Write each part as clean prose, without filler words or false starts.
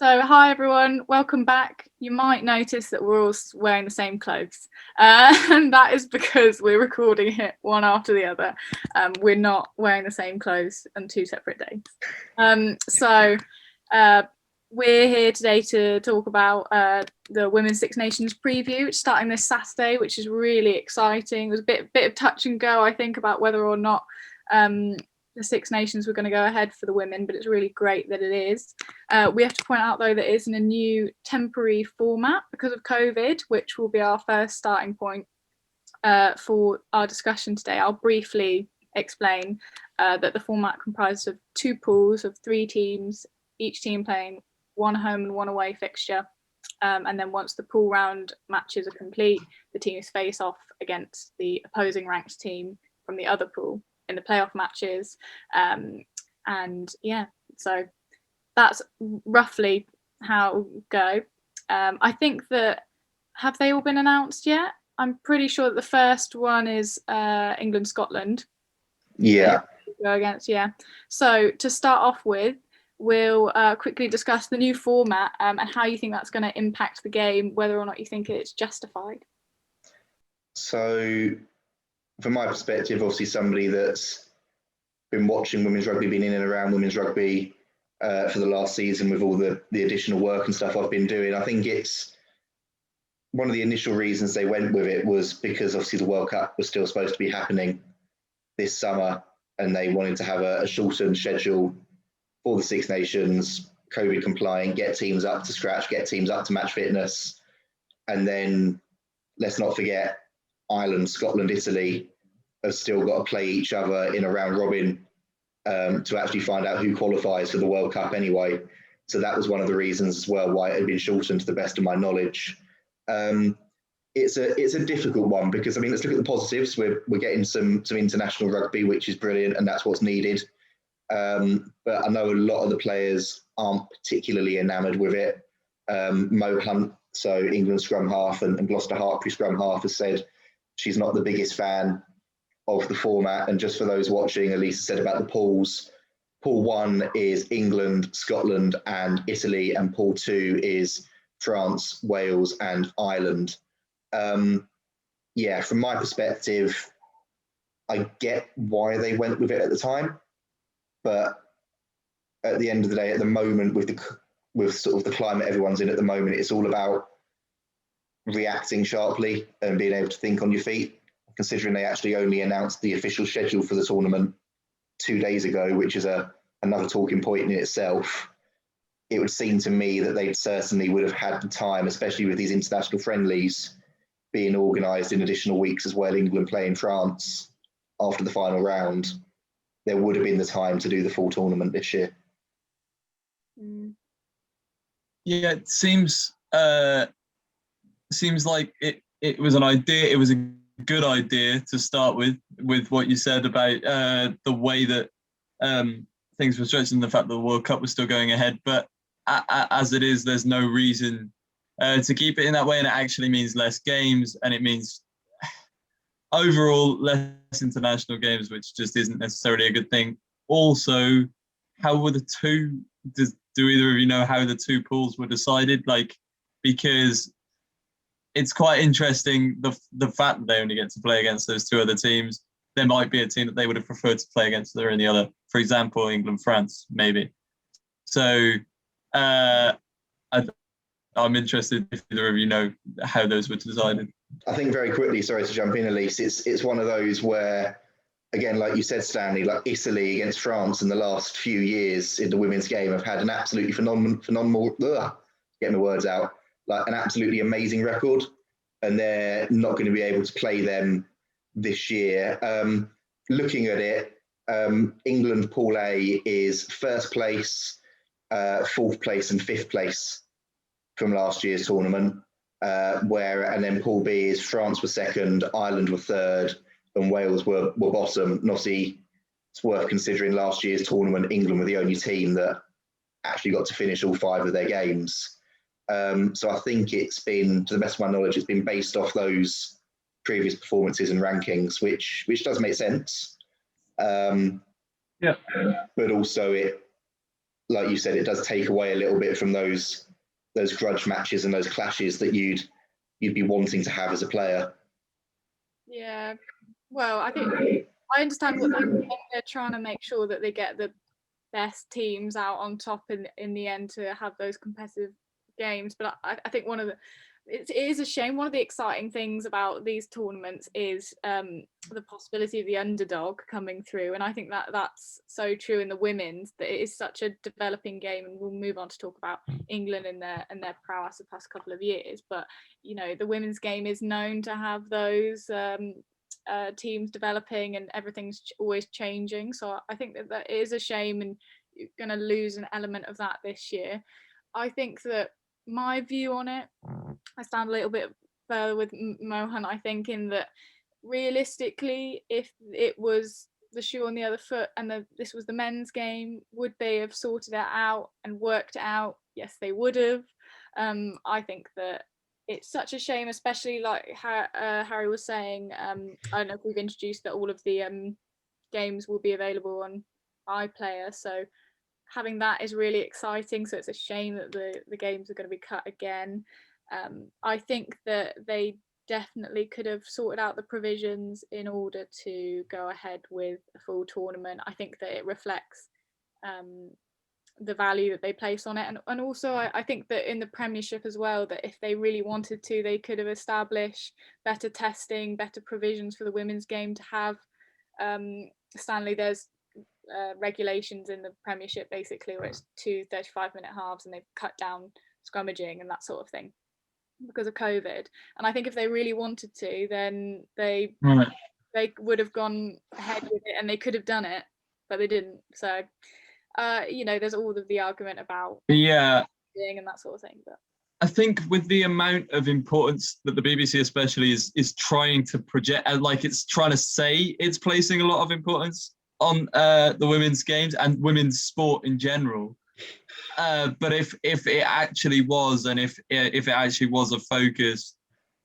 So, hi everyone, welcome back. You might notice that we're all wearing the same clothes, and that is because we're recording it one after the other. We're not wearing the same clothes on two separate days. We're here today to talk about the Women's Six Nations preview, starting this Saturday, which is really exciting. There's a bit of touch and go, I think, about whether or not the Six Nations were going to go ahead for the women, but it's really great that it is. We have to point out, though, that it's in a new temporary format because of COVID, which will be our first starting point for our discussion today. I'll briefly explain that the format comprises of two pools of 3 teams, each team playing one home and one away fixture. And then once the pool round matches are complete, the teams face off against the opposing ranked team from the other pool in the playoff matches. So that's roughly how it will go. I think that, have they all been announced yet? I'm pretty sure that the first one is England-Scotland. Yeah. Go against, yeah. So to start off with, we'll quickly discuss the new format and how you think that's going to impact the game, whether or not you think it's justified. So from my perspective, obviously somebody that's been watching women's rugby, been in and around women's rugby for the last season with all the additional work and stuff I've been doing, I think it's one of the initial reasons they went with it was because obviously the World Cup was still supposed to be happening this summer and they wanted to have a shortened schedule for the Six Nations, COVID compliant, get teams up to scratch, get teams up to match fitness. And then let's not forget, Ireland, Scotland, Italy have still got to play each other in a round robin to actually find out who qualifies for the World Cup anyway. So that was one of the reasons as well why it had been shortened to the best of my knowledge. It's a difficult one because, I mean, let's look at the positives. We're getting some international rugby, which is brilliant, and that's what's needed. But I know a lot of the players aren't particularly enamoured with it. Mo Hunt, so England scrum half and Gloucester Hartpury scrum half, has said she's not the biggest fan of the format. And just for those watching, Elise said about the pools. Pool 1 is England, Scotland and Italy, and Pool 2 is France, Wales and Ireland. From my perspective, I get why they went with it at the time. But at the end of the day, at the moment, with sort of the climate everyone's in at the moment, it's all about reacting sharply and being able to think on your feet, considering they actually only announced the official schedule for the tournament 2 days ago, which is another talking point in itself. It would seem to me that they certainly would have had the time, especially with these international friendlies being organised in additional weeks as well, England playing France after the final round. There would have been the time to do the full tournament this year. Yeah, it seems like it was an idea. It was a good idea to start with what you said about the way that things were stretched and the fact that the World Cup was still going ahead. But as it is, there's no reason to keep it in that way, and it actually means less games, and it means overall less international games, which just isn't necessarily a good thing. Also, how were do either of you know how the two pools were decided? Because it's quite interesting the fact that they only get to play against those two other teams. There might be a team that they would have preferred to play against there in the other. For example, England, France, maybe. So I'm interested if either of you know how those were decided. I think very quickly, sorry to jump in, Elise, it's one of those where, again, like you said, Stanley, like Italy against France in the last few years in the women's game have had an absolutely phenomenal, getting the words out, like an absolutely amazing record, and they're not going to be able to play them this year. Looking at it, England Pool A is first place, fourth place and fifth place from last year's tournament, and then Pool B is France were second, Ireland were third, and Wales were bottom. And obviously, it's worth considering last year's tournament, England were the only team that actually got to finish all 5 of their games. So I think it's been, to the best of my knowledge, it's been based off those previous performances and rankings, which does make sense. But also like you said, it does take away a little bit from those grudge matches and those clashes that you'd be wanting to have as a player. Yeah, well, I think I understand what they're trying to make sure that they get the best teams out on top in the end to have those competitive games. But I think it is a shame. One of the exciting things about these tournaments is the possibility of the underdog coming through, and I think that's so true in the women's, that it is such a developing game. And we'll move on to talk about England and their prowess the past couple of years. But you know, the women's game is known to have those teams developing, and everything's always changing. So I think that is a shame, and you're going to lose an element of that this year. I think that my view on it, I stand a little bit further with Mohan, I think, in that realistically, if it was the shoe on the other foot and this was the men's game, would they have sorted it out and worked it out? Yes, they would have. I think that it's such a shame, especially like Harry was saying. I don't know if we've introduced that all of the games will be available on iPlayer, so having that is really exciting. So it's a shame that the games are going to be cut again. I think that they definitely could have sorted out the provisions in order to go ahead with a full tournament. I think that it reflects the value that they place on it, and also I think that in the Premiership as well, that if they really wanted to, they could have established better testing, better provisions for the women's game to have. Stanley, there's regulations in the Premiership basically where it's 2 35-minute halves, and they've cut down scrummaging and that sort of thing because of COVID. And I think if they really wanted to, then they would have gone ahead with it, and they could have done it, but they didn't. So you know, there's all of the argument about and that sort of thing. But I think with the amount of importance that the BBC especially is trying to project, and like it's trying to say it's placing a lot of importance on the women's games and women's sport in general. But if it actually was, and if it actually was a focus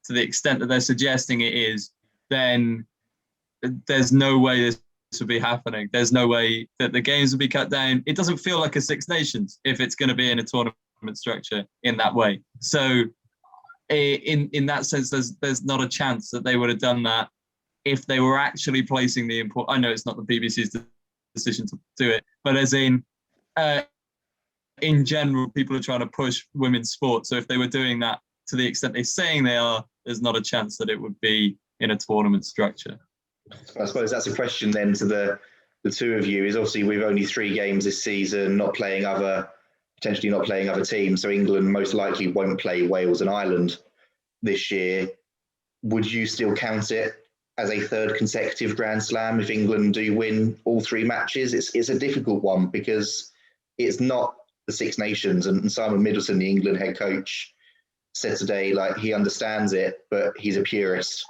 to the extent that they're suggesting it is, then there's no way this would be happening. There's no way that the games would be cut down. It doesn't feel like a Six Nations if it's going to be in a tournament structure in that way. So in that sense, there's not a chance that they would have done that if they were actually placing the import. I know it's not the BBC's decision to do it, but as in general, people are trying to push women's sport. So if they were doing that to the extent they're saying they are, there's not a chance that it would be in a tournament structure. I suppose that's a question then to the two of you. Is obviously we've only 3 games this season, potentially not playing other teams. So England most likely won't play Wales and Ireland this year. Would you still count it as a 3rd consecutive Grand Slam if England do win all 3 matches? It's a difficult one because it's not the Six Nations. And Simon Middleton, the England head coach, said today, like, he understands it, but he's a purist.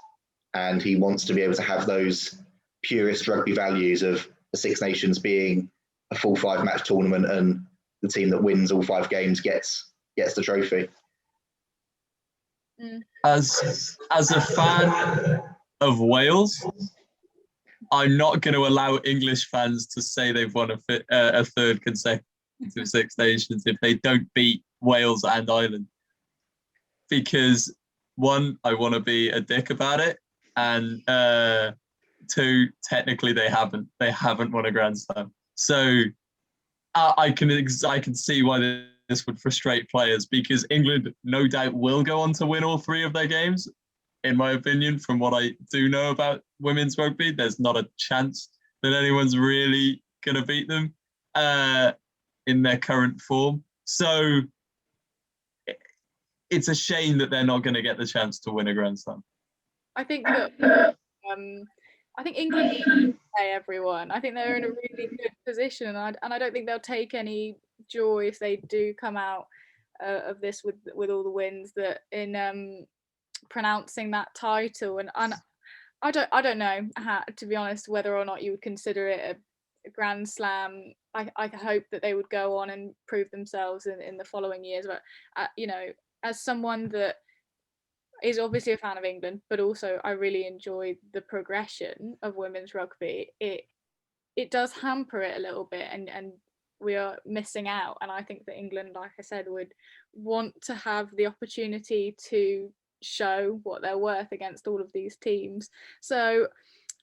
And he wants to be able to have those purist rugby values of the Six Nations being a full 5-match tournament, and the team that wins all 5 games gets the trophy. As a fan of Wales, I'm not going to allow English fans to say they've won a 3rd consecutive Six Nations if they don't beat Wales and Ireland. Because 1, I want to be a dick about it, and 2, technically they haven't won a Grand Slam. So I can see why this would frustrate players, because England no doubt will go on to win all 3 of their games. In my opinion, from what I do know about women's rugby, there's not a chance that anyone's really going to beat them in their current form. So it's a shame that they're not going to get the chance to win a Grand Slam. I think that I think England can play everyone. I think they're in a really good position, and I don't think they'll take any joy if they do come out of this with all the wins that in pronouncing that title. And I don't know to be honest whether or not you would consider it a Grand Slam. I hope that they would go on and prove themselves in the following years. But you know, as someone that is obviously a fan of England, but also I really enjoy the progression of women's rugby, it does hamper it a little bit, and we are missing out. And I think that England, like I said, would want to have the opportunity to show what they're worth against all of these teams. So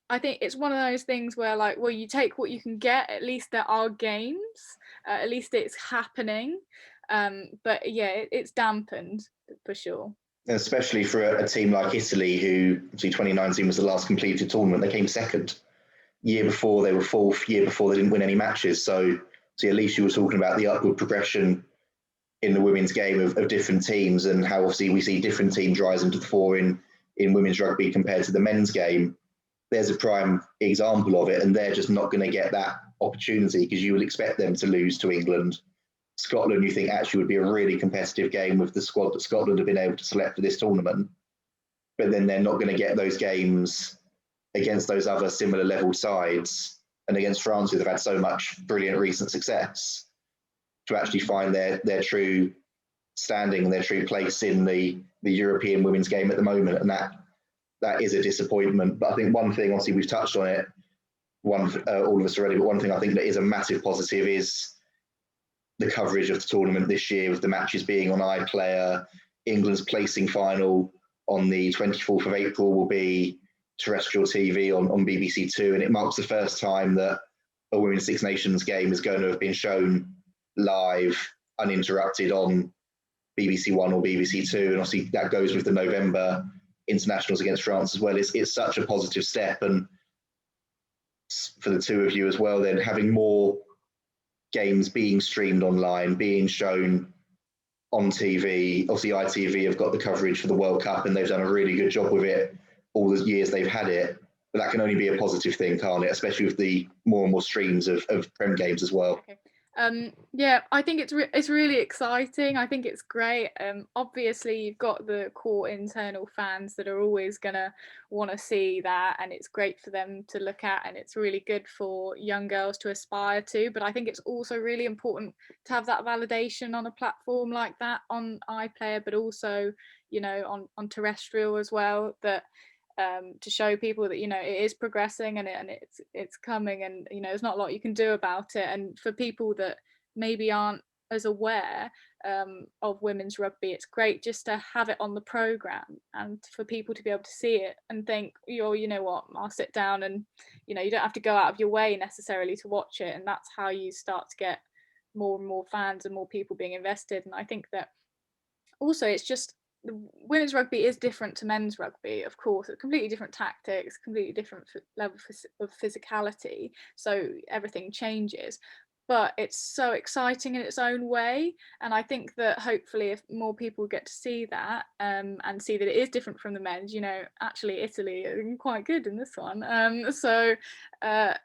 I think it's one of those things where, like, well, you take what you can get. At least there are games. At least it's happening. But yeah, it's dampened for sure. Especially for a team like Italy, who, obviously 2019 was the last completed tournament. They came second. Year before they were fourth. Year before they didn't win any matches. So Elise, you were talking about the upward progression in the women's game of different teams, and how obviously we see different teams rising to the fore in women's rugby compared to the men's game. There's a prime example of it, and they're just not going to get that opportunity, because you would expect them to lose to England. Scotland, you think actually would be a really competitive game with the squad that Scotland have been able to select for this tournament, but then they're not going to get those games against those other similar level sides, and against France, who have had so much brilliant recent success, to actually find their true standing and their true place in the European women's game at the moment. And that is a disappointment. But I think one thing, obviously we've touched on it, all of us already, but one thing I think that is a massive positive is the coverage of the tournament this year, with the matches being on iPlayer. England's placing final on the 24th of April will be terrestrial TV on BBC Two, and it marks the first time that a Women's Six Nations game is going to have been shown live, uninterrupted, on BBC One or BBC Two, and obviously that goes with the November internationals against France as well. It's such a positive step, and for the two of you as well, then having more games being streamed online, being shown on TV. Obviously ITV have got the coverage for the World Cup, and they've done a really good job with it all the years they've had it, but that can only be a positive thing, can't it? Especially with the more and more streams of Prem games as well. Okay. Yeah, I think it's really exciting. I think it's great. Obviously you've got the core internal fans that are always gonna want to see that, and it's great for them to look at, and it's really good for young girls to aspire to. But I think it's also really important to have that validation on a platform like that, on iPlayer, but also, you know, on terrestrial as well, that to show people that, you know, it is progressing, and it's coming, and, you know, there's not a lot you can do about it. And for people that maybe aren't as aware of women's rugby, it's great just to have it on the programme, and for people to be able to see it and think, oh, you know what, I'll sit down, and, you know, you don't have to go out of your way necessarily to watch it, and that's how you start to get more and more fans and more people being invested. And I think that also it's just, women's rugby is different to men's rugby, of course. It's completely different tactics, completely different level of physicality, so everything changes, but it's so exciting in its own way. And I think that hopefully if more people get to see that, and see that it is different from the men's, you know, actually Italy are quite good in this one, so it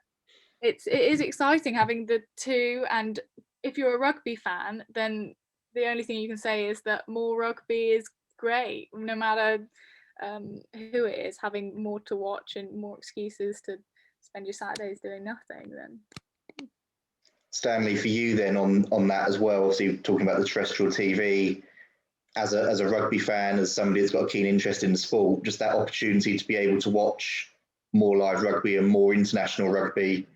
is exciting having the two. And if you're a rugby fan, then the only thing you can say is that more rugby is great, no matter who it is. Having more to watch and more excuses to spend your Saturdays doing nothing, then. Stanley, for you then on that as well, obviously talking about the terrestrial TV, as a rugby fan, as somebody that's got a keen interest in the sport, just that opportunity to be able to watch more live rugby and more international rugby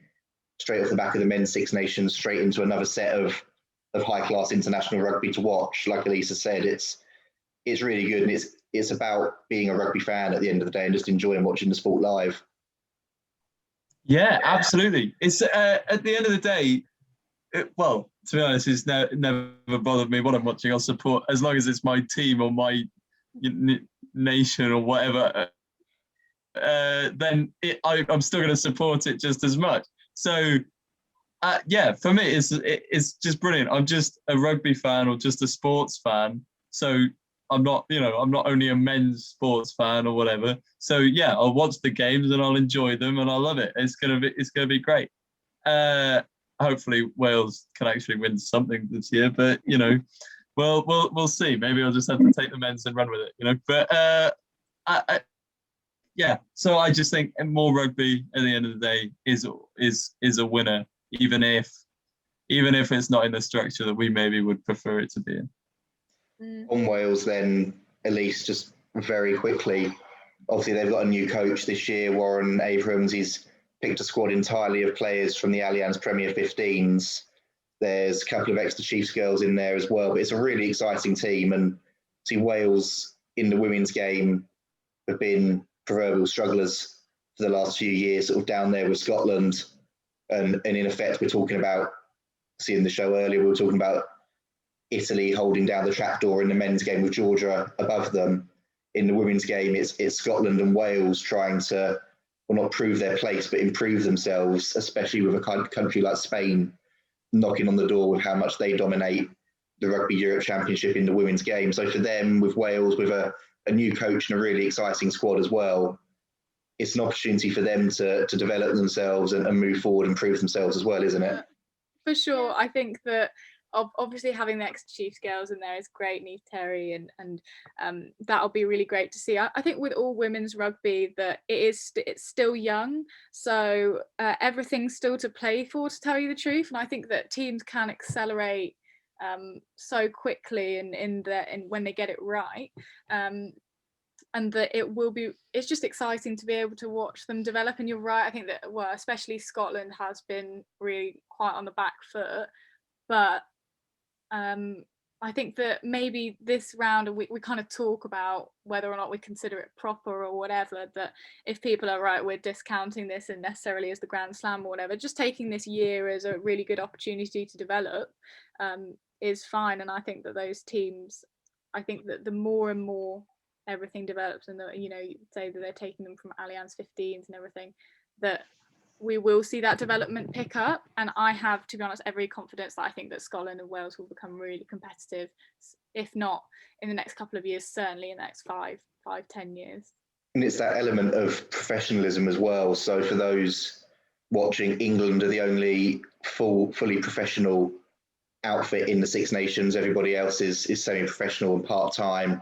straight off the back of the men's Six Nations, straight into another set of high class international rugby to watch. Like Elise said, it's really good, and it's about being a rugby fan at the end of the day and just enjoying watching the sport live. Yeah, absolutely. It's at the end of the day, well, to be honest, it's never bothered me what I'm watching. I'll support, as long as it's my team or my nation or whatever, then I'm still going to support it just as much. So yeah, for me, it's just brilliant. I'm just a rugby fan or just a sports fan. So I'm not only a men's sports fan or whatever. So yeah, I'll watch the games and I'll enjoy them and I'll love it. It's gonna be great. Hopefully Wales can actually win something this year, but you know, we'll see. Maybe I'll just have to take the men's and run with it, you know. But yeah. So I just think more rugby at the end of the day is a winner, even if it's not in the structure that we maybe would prefer it to be in. On Wales then, Elise, just very quickly, obviously they've got a new coach this year, Warren Abrahams. He's picked a squad entirely of players from the Allianz Premier 15s. There's a couple of extra Chiefs girls in there as well, but it's a really exciting team. And see, Wales in the women's game have been proverbial strugglers for the last few years, sort of down there with Scotland. And in effect, we're talking about, seeing the show earlier, we were talking about Italy holding down the trapdoor in the men's game with Georgia above them. In the women's game, it's Scotland and Wales trying to, well, not prove their place, but improve themselves, especially with a country like Spain knocking on the door with how much they dominate the Rugby Europe Championship in the women's game. So for them, with Wales, with a new coach and a really exciting squad as well, it's an opportunity for them to develop themselves and move forward and prove themselves as well, isn't it? For sure. I think that obviously having the ex Chiefs girls in there is great, Neve Terry, and that'll be really great to see. I think with all women's rugby that it's still young, so everything's still to play for, to tell you the truth. And I think that teams can accelerate so quickly in when they get it right. And that it's just exciting to be able to watch them develop. And you're right, I think that, well, especially Scotland has been really quite on the back foot, but I think that maybe this round we kind of talk about whether or not we consider it proper or whatever, that if people are right, we're discounting this and necessarily as the Grand Slam or whatever, just taking this year as a really good opportunity to develop is fine. And I think that those teams, I think that the more and more everything develops, and that, you know, you say that they're taking them from Allianz 15s and everything, that we will see that development pick up. And I have, to be honest, every confidence that I think that Scotland and Wales will become really competitive, if not in the next couple of years, certainly in the next 5-10 years. And it's that element of professionalism as well. So for those watching, England are the only fully professional outfit in the Six Nations. Everybody else is semi-professional and part-time.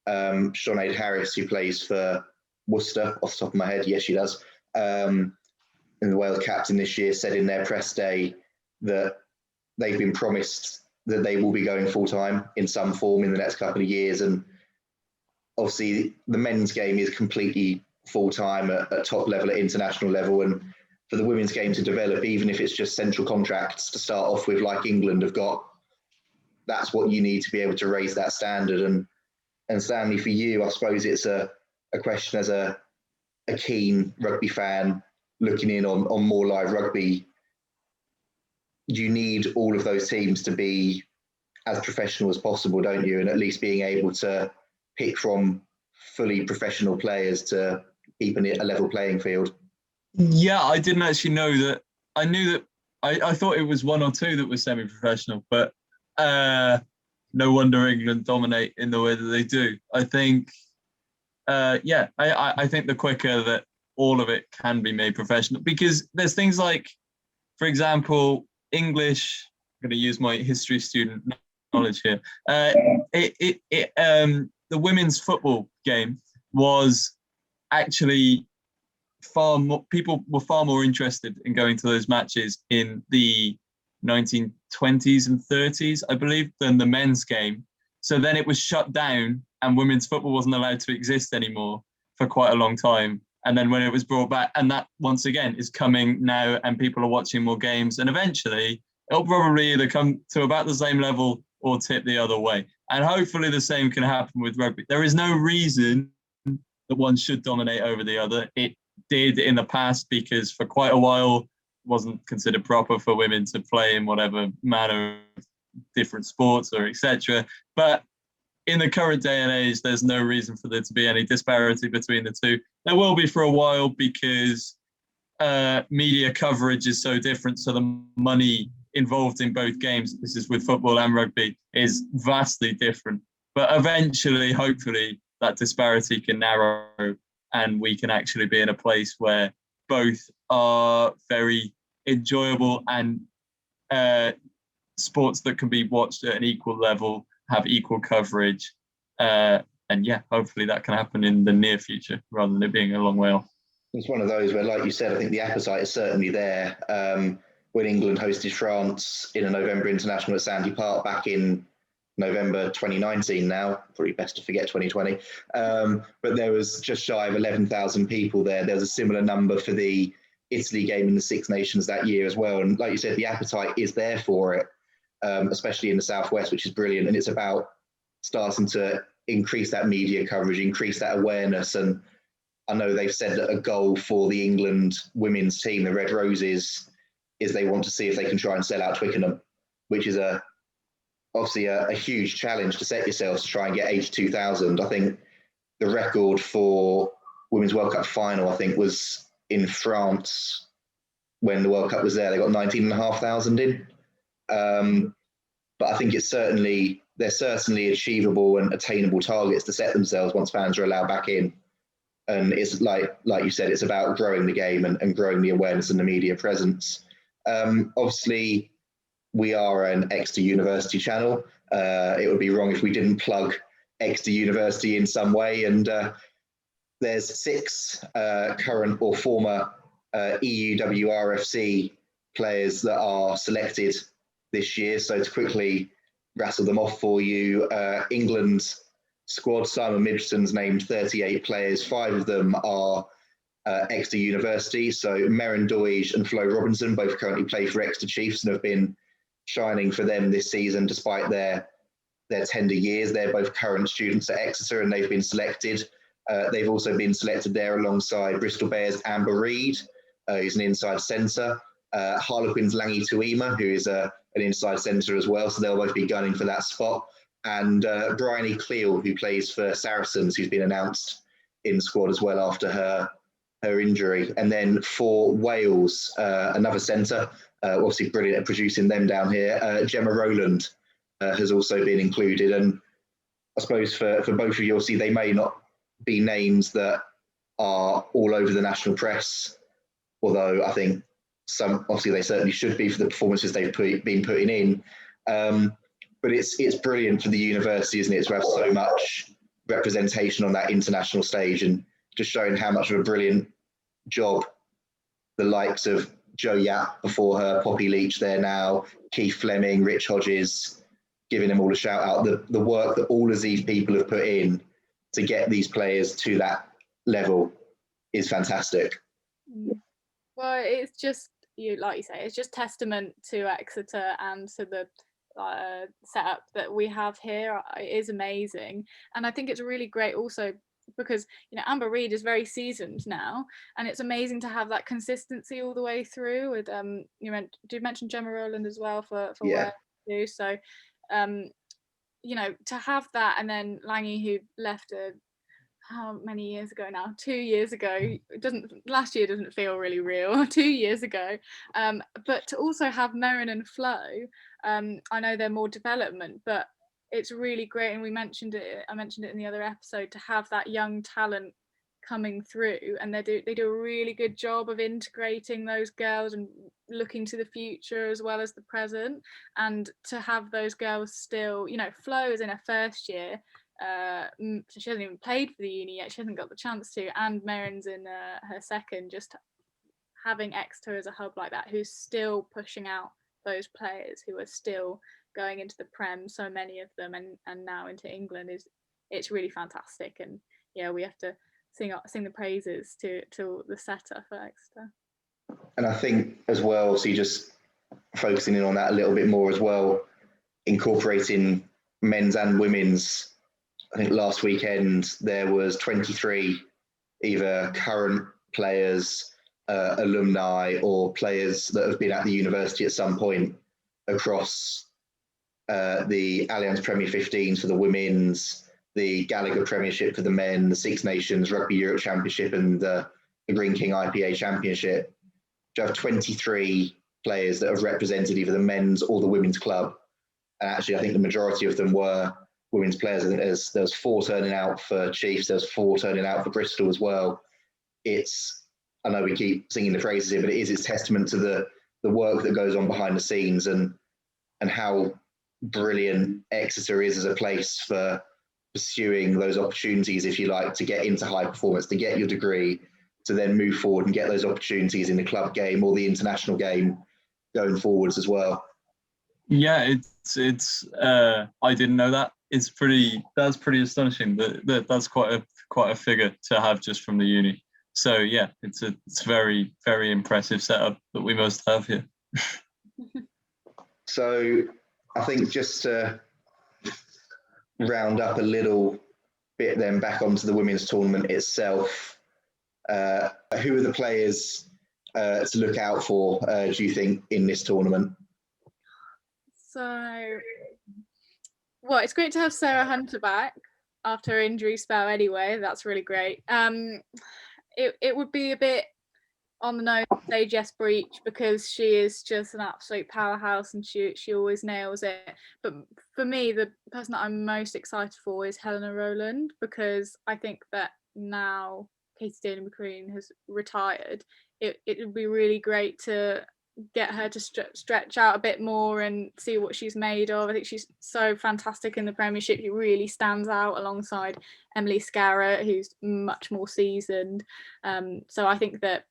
Sinead Harris, who plays for Worcester, off the top of my head, yes, she does, and the Wales captain this year, said in their press day that they've been promised that they will be going full-time in some form in the next couple of years. And obviously the men's game is completely full-time at top level, at international level. And for the women's game to develop, even if it's just central contracts to start off with, like England have got, that's what you need to be able to raise that standard. And Stanley, for you, I suppose it's a question as a keen rugby fan looking in on more live rugby. You need all of those teams to be as professional as possible, don't you? And at least being able to pick from fully professional players to keep a level playing field. Yeah, I didn't actually know that. I knew that. I thought it was one or two that were semi-professional, but no wonder England dominate in the way that they do. I think, I think the quicker that all of it can be made professional, because there's things like, for example, English. I'm going to use my history student knowledge here. The women's football game was actually people were far more interested in going to those matches in the 1920s and 30s, I believe, than the men's game. So then it was shut down and women's football wasn't allowed to exist anymore for quite a long time. And then when it was brought back, and that once again is coming now, and people are watching more games, and eventually it'll probably either come to about the same level or tip the other way. And hopefully the same can happen with rugby. There is no reason that one should dominate over the other. It did in the past because for quite a while it wasn't considered proper for women to play in whatever manner of different sports or etc. But in the current day and age, there's no reason for there to be any disparity between the two. There will be for a while because media coverage is so different. So the money involved in both games, this is with football and rugby, is vastly different. But eventually, hopefully, that disparity can narrow and we can actually be in a place where both are very enjoyable and sports that can be watched at an equal level, have equal coverage. And yeah, hopefully that can happen in the near future rather than it being a long way off. It's one of those where, like you said, I think the appetite is certainly there. When England hosted France in a November international at Sandy Park back in November 2019 now, probably best to forget 2020. But there was just shy of 11,000 people there. There was a similar number for the Italy game in the Six Nations that year as well. And like you said, the appetite is there for it. especially in the Southwest, which is brilliant. And it's about starting to increase that media coverage, increase that awareness. And I know they've said that a goal for the England women's team, the Red Roses, is they want to see if they can try and sell out Twickenham, which is obviously a huge challenge to set yourselves to try and get 82,000. I think the record for Women's World Cup final, I think, was in France when the World Cup was there. They got 19,500 in. But I think they're certainly achievable and attainable targets to set themselves once fans are allowed back in. And it's like you said, it's about growing the game and growing the awareness and the media presence. Obviously, we are an Exeter University channel. It would be wrong if we didn't plug Exeter University in some way. And there's 6 current or former EUWRFC players that are selected this year. So to quickly rattle them off for you, England's squad, Simon Midgston's named 38 players. 5 of them are Exeter University. So Meryn Doige and Flo Robinson both currently play for Exeter Chiefs and have been shining for them this season despite their tender years. They're both current students at Exeter and they've been selected. They've also been selected there alongside Bristol Bears' Amber Reid, who's an inside centre, Harlequins' Langi Tuima, who is an inside centre as well, so they'll both be gunning for that spot, and Bryony Cleal, who plays for Saracens, who's been announced in the squad as well after her injury. And then for Wales, another centre, obviously brilliant at producing them down here, Gemma Rowland has also been included. And I suppose for both of you, obviously they may not be names that are all over the national press, although I think some, obviously they certainly should be for the performances they've been putting in. But it's brilliant for the university, isn't it, to have so much representation on that international stage and just showing how much of a brilliant job the likes of Jo Yap before her, Poppy Leach there now, Keith Fleming, Rich Hodges, giving them all a shout out. The work that all of these people have put in to get these players to that level is fantastic. Well, it's just, like you say, it's just testament to Exeter and to the setup that we have here. It is amazing, and I think it's really great also because Amber Reid is very seasoned now, and it's amazing to have that consistency all the way through. With you mentioned Gemma Rowland as well for Yeah. Wales too. So to have that, and then Langi, who left how many years ago now? 2 years ago. Last year doesn't feel really real. 2 years ago. But to also have Meryn and Flo, I know they're more development, but it's really great. And I mentioned it in the other episode, to have that young talent coming through, and they do a really good job of integrating those girls and looking to the future as well as the present. And to have those girls still, Flo is in her first year. So she hasn't even played for the uni yet. She hasn't got the chance to, and Meryn's in her second. Just having Exeter as a hub like that, who's still pushing out those players who are still going into the Prem, so many of them, and now into England, it's really fantastic. And we have to sing the praises to the setter for Exeter. And I think as well, so you just focusing in on that a little bit more as well, incorporating men's and women's. I think last weekend there was 23 either current players, alumni, or players that have been at the university at some point across the Allianz Premier 15s for the women's, the Gallagher Premiership for the men, the Six Nations Rugby Europe Championship, and the Green King IPA Championship. You have 23 players that have represented either the men's or the women's club. And actually, I think the majority of them were women's players. I think there was 4 turning out for Chiefs, there's 4 turning out for Bristol as well. I know we keep singing the praises here, but it's testament to the work that goes on behind the scenes and how brilliant Exeter is as a place for pursuing those opportunities, if you like, to get into high performance, to get your degree, to then move forward and get those opportunities in the club game or the international game going forwards as well. Yeah, it's I didn't know that. That's pretty astonishing. That's quite a figure to have just from the uni. So yeah, it's very, very impressive setup that we must have here. So I think just to round up a little bit then back onto the women's tournament itself, who are the players to look out for, do you think, in this tournament? So, well, it's great to have Sarah Hunter back after her injury spell anyway. That's really great. It would be a bit on the nose to say Jess Breach, because she is just an absolute powerhouse and she always nails it. But for me, the person that I'm most excited for is Helena Rowland, because I think that now Katie Daly-McQueen has retired, it would be really great to get her to stretch out a bit more and see what she's made of. I think she's so fantastic in the Premiership. She really stands out alongside Emily Scarrett, who's much more seasoned. So I think that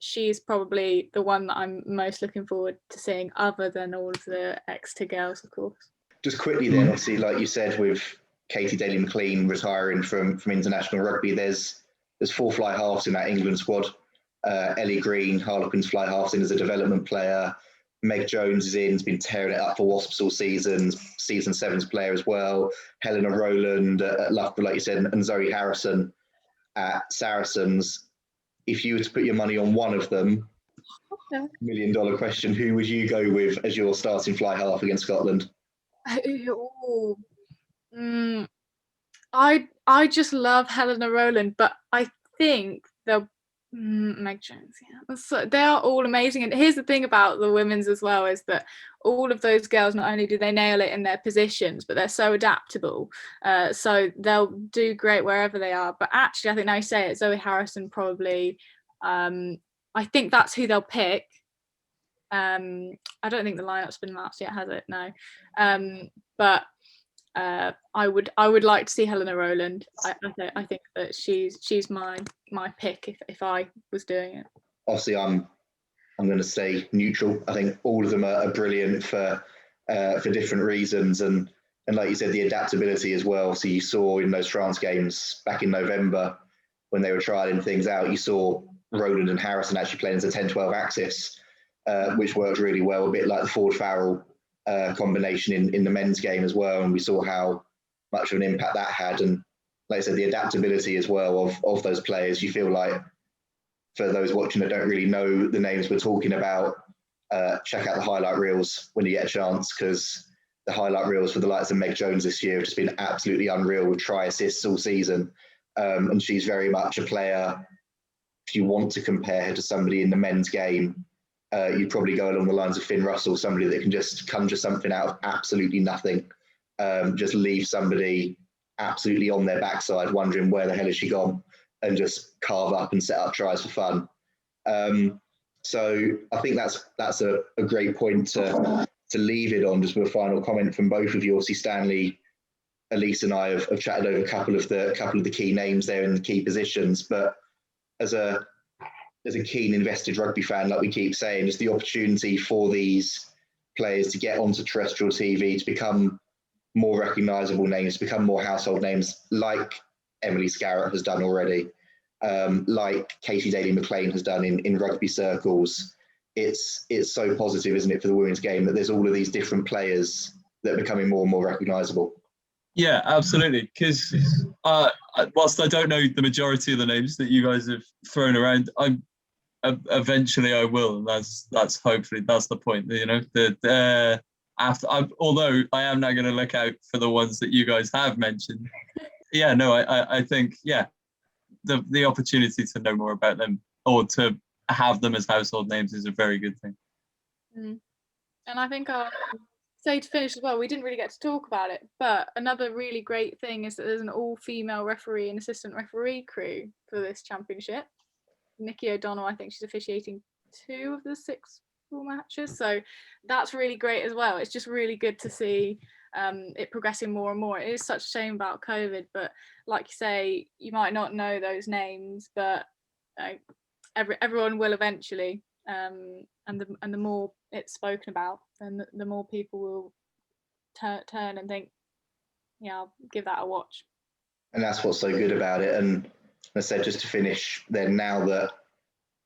she's probably the one that I'm most looking forward to seeing, other than all of the Exeter girls, of course. Just quickly then, obviously, like you said, with Katie Daly-McQueen retiring from international rugby, there's 4 fly halves in that England squad. Ellie Green, Harlequins fly halves in as a development player. Meg Jones is in, has been tearing it up for Wasps all season 7's player as well. Helena Rowland at Loughborough, like you said, and Zoe Harrison at Saracens. If you were to put your money on one of them, $1 million question, who would you go with as your starting fly half against Scotland? I just love Helena Rowland, but I think they'll Meg Jones, yeah. So they are all amazing. And here's the thing about the women's as well, is that all of those girls, not only do they nail it in their positions, but they're so adaptable. So they'll do great wherever they are. But actually, I think now you say it, Zoe Harrison probably, I think that's who they'll pick. I don't think the lineup's been announced yet, has it? No. But I would like to see Helena Rowland. I think that she's my pick if I was doing it. Obviously, I'm going to say neutral. I think all of them are brilliant for different reasons, and like you said, the adaptability as well. So you saw in those France games back in November when they were trialing things out, you saw Rowland and Harrison actually playing as a 10-12 axis, which worked really well, a bit like the Ford Farrell combination in the men's game as well, and we saw how much of an impact that had. And like I said, the adaptability as well of those players. You feel like, for those watching that don't really know the names we're talking about, check out the highlight reels when you get a chance, because the highlight reels for the likes of Meg Jones this year have just been absolutely unreal, with try assists all season. And she's very much a player, if you want to compare her to somebody in the men's game, you'd probably go along the lines of Finn Russell, somebody that can just conjure something out of absolutely nothing, just leave somebody absolutely on their backside wondering where the hell has she gone, and just carve up and set up tries for fun. So I think that's a great point to leave it on, just with a final comment from both of you. Obviously, Stanley, Elise and I have chatted over a couple of the key names there in the key positions, but as a keen invested rugby fan, like we keep saying, just the opportunity for these players to get onto terrestrial TV, to become more recognisable names, to become more household names, like Emily Scarrett has done already, like Katie Daly-McQueen has done in rugby circles. It's so positive, isn't it, for the women's game, that there's all of these different players that are becoming more and more recognisable. Yeah, absolutely. Because whilst I don't know the majority of the names that you guys have thrown around, eventually I will, and that's hopefully that's the point. You know, that although I am now going to look out for the ones that you guys have mentioned. Yeah, no, I think the opportunity to know more about them, or to have them as household names, is a very good thing. And I think I'll say, to finish as well, we didn't really get to talk about it, but another really great thing is that there's an all-female referee and assistant referee crew for this championship. Nikki O'Donnell, I think she's officiating 2 of the 6 full matches, so that's really great as well. It's just really good to see it progressing more and more. It is such a shame about COVID, but like you say, you might not know those names, but everyone will eventually. And the more it's spoken about, then the more people will turn and think, yeah, I'll give that a watch. And that's what's so good about it. And as I said, just to finish, then, now that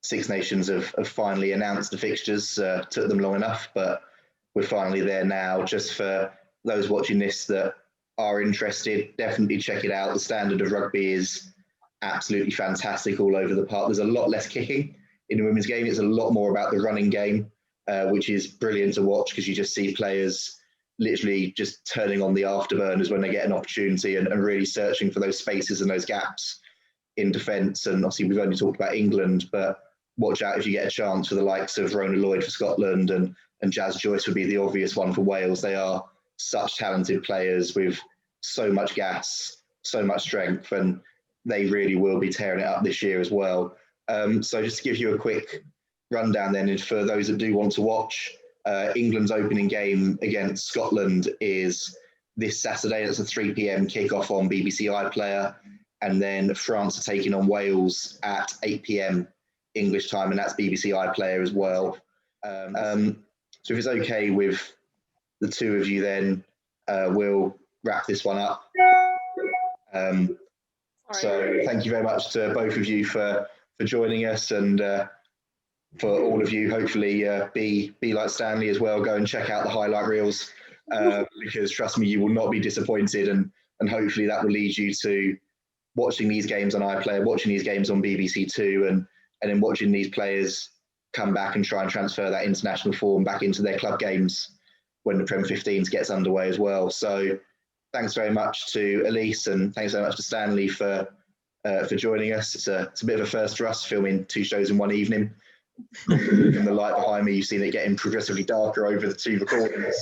Six Nations have finally announced the fixtures, took them long enough, but we're finally there now. Just for those watching this that are interested, definitely check it out. The standard of rugby is absolutely fantastic all over the park. There's a lot less kicking in the women's game. It's a lot more about the running game, which is brilliant to watch because you just see players literally just turning on the afterburners when they get an opportunity and really searching for those spaces and those gaps in defence. And obviously we've only talked about England, but watch out if you get a chance for the likes of Rona Lloyd for Scotland and Jazz Joyce would be the obvious one for Wales. They are such talented players with so much gas, so much strength, and they really will be tearing it up this year as well. So just to give you a quick rundown then, and for those that do want to watch, England's opening game against Scotland is this Saturday. It's a 3 p.m. kickoff on BBC iPlayer. And then France are taking on Wales at 8 p.m. English time, and that's BBC iPlayer as well. So if it's okay with the two of you, then we'll wrap this one up. So thank you very much to both of you for joining us, and for all of you, hopefully be like Stanley as well. Go and check out the highlight reels, because trust me, you will not be disappointed, and hopefully that will lead you to watching these games on iPlayer, watching these games on BBC Two, and then watching these players come back and try and transfer that international form back into their club games when the Prem 15s gets underway as well. So thanks very much to Elise, and thanks very much to Stanley for joining us. It's a bit of a first for us, filming 2 shows in one evening. From the light behind me, you've seen it getting progressively darker over the 2 recordings.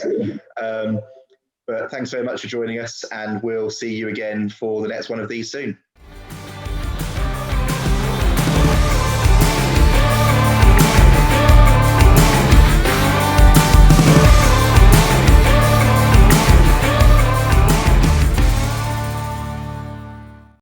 But thanks very much for joining us, and we'll see you again for the next one of these soon.